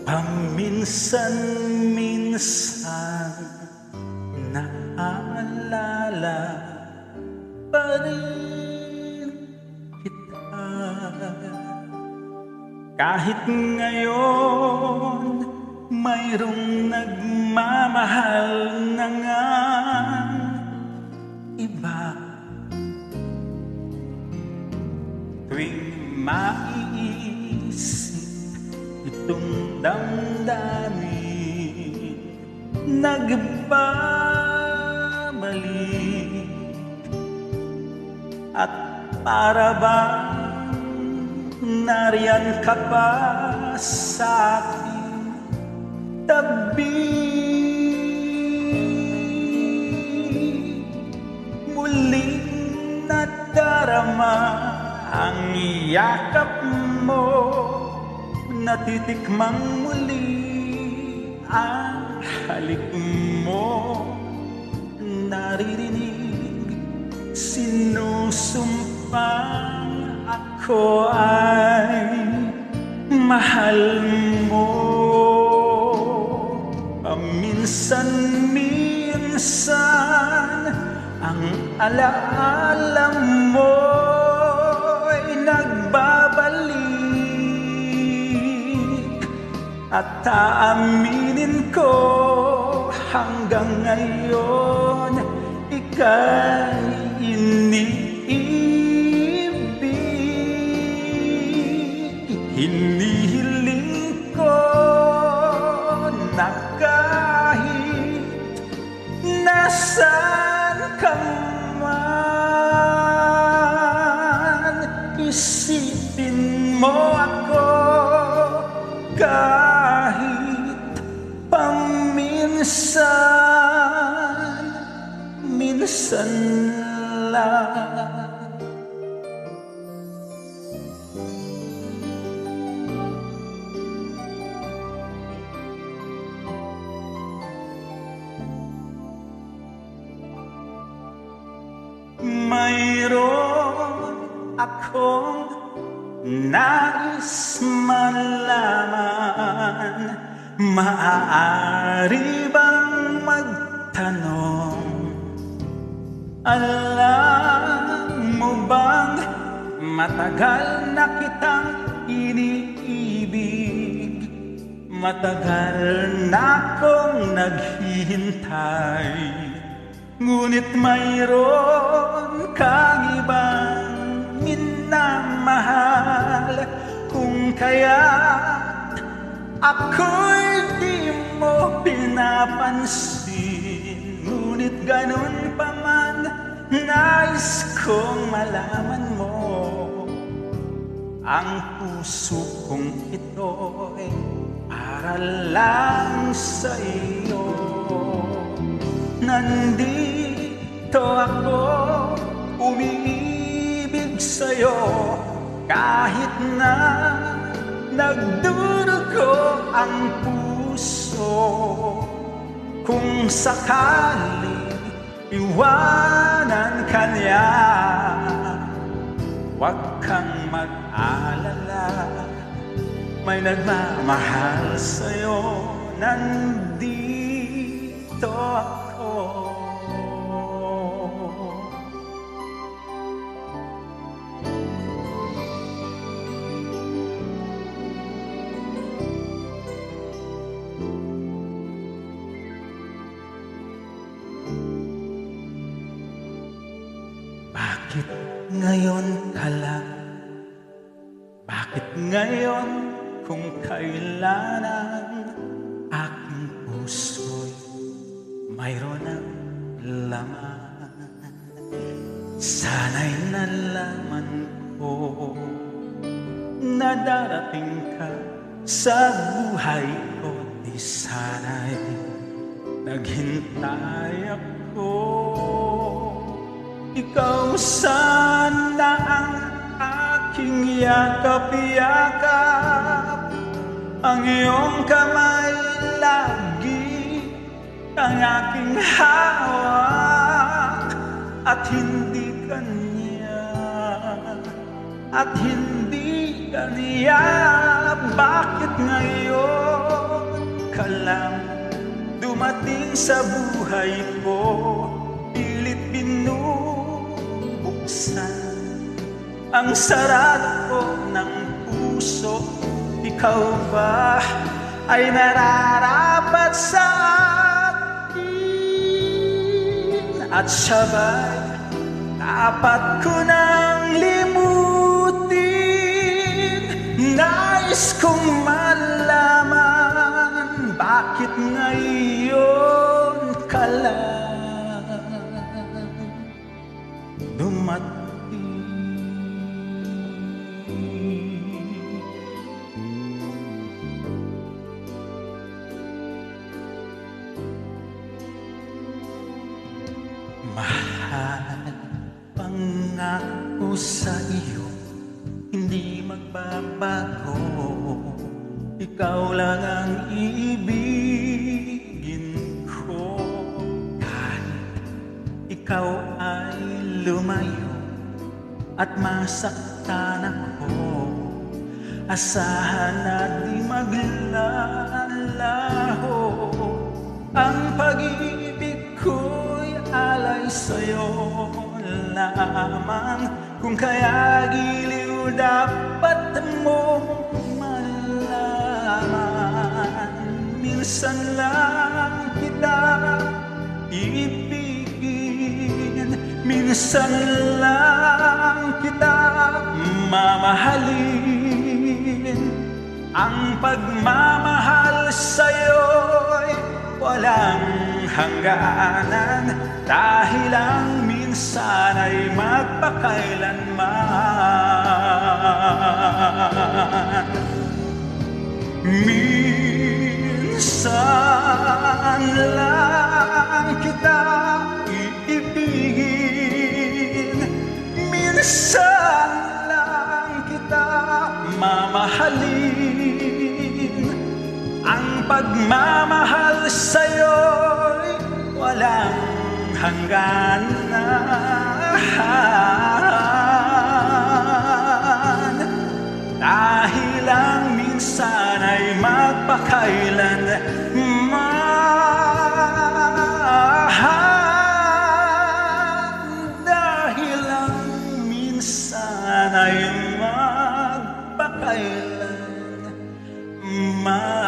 Paminsan-minsan naalala pa rin kita. Kahit ngayon mayroong nagmamahal na ngang iba. Tuwing maiisip itong damdamin, nagbabalik at para bang nariyan ka pa sa aking tabi. Muling nadarama ang yakap mo, natitikmang muli ang halik mo. Naririnig sinusumpang ako ay mahal mo. Paminsan-minsan ang alaala mo'y nagbabalik, at aaminin ko hanggang ngayon ika'y iniibig. Hinihiling ko na kahit nasaan ka man, isipin mo ako kahit paminsan-minsan lang. Mayroon akong nais malaman, maaari bang magtanong? Alam mo bang matagal na kitang iniibig, matagal na akong naghihintay, ngunit mayroon kang ibang minamahal. Kung kaya't ako'y di mo pinapansin, ngunit ganun pa man nais kong malaman mo, ang puso kong ito'y para lang sa iyo. Nandito ako, umiibig sa'yo, kahit na nagdurugo ang puso. Kung sakaling iwanan ka niya, huwag kang mag-alala, may nagmamahal sa'yo. Nandito ako. Bakit ngayon ka lang? Bakit ngayon kung kailan ang aking puso'y mayroon ng laman? Sana'y nalaman ko na darating ka sa buhay ko, di sana'y naghintay ako. Ikaw sana ang aking yakap-yakap, ang iyong kamay lagi ang aking hawak, at hindi kanya, at hindi kanya. Bakit ngayon ka lang dumating sa buhay ko, pilit binubuksan ang sarado ng puso. Ikaw ba ay nararapat sa akin? At sabay dapat ko nang limutin. Nais kong malaman bakit ngayon ka lang dumating. Mahal, pangako sa iyo, hindi magbabago. Ikaw lang ang iibigin ko. Kahit ikaw ay lumayo at masaktan ako, asahan na di maglalaho. Ang pag-ibig ko'y alay sa'yo lamang. Kung kaya giliw dapat mong malaman, minsan lang kita ibigin, minsan lang kita mamahalin. Ang pagmamahal sa'yo'y walang hangganan, dahil ang minsan ay magpakailanman. Minsan lang kita iibigin, minsan lang kita mamahalin. Ang pagmamahal sa'yo'y walang hangganan, dahil ang minsan ay magpakailanman. Dahil ang minsan ay magpakailanman.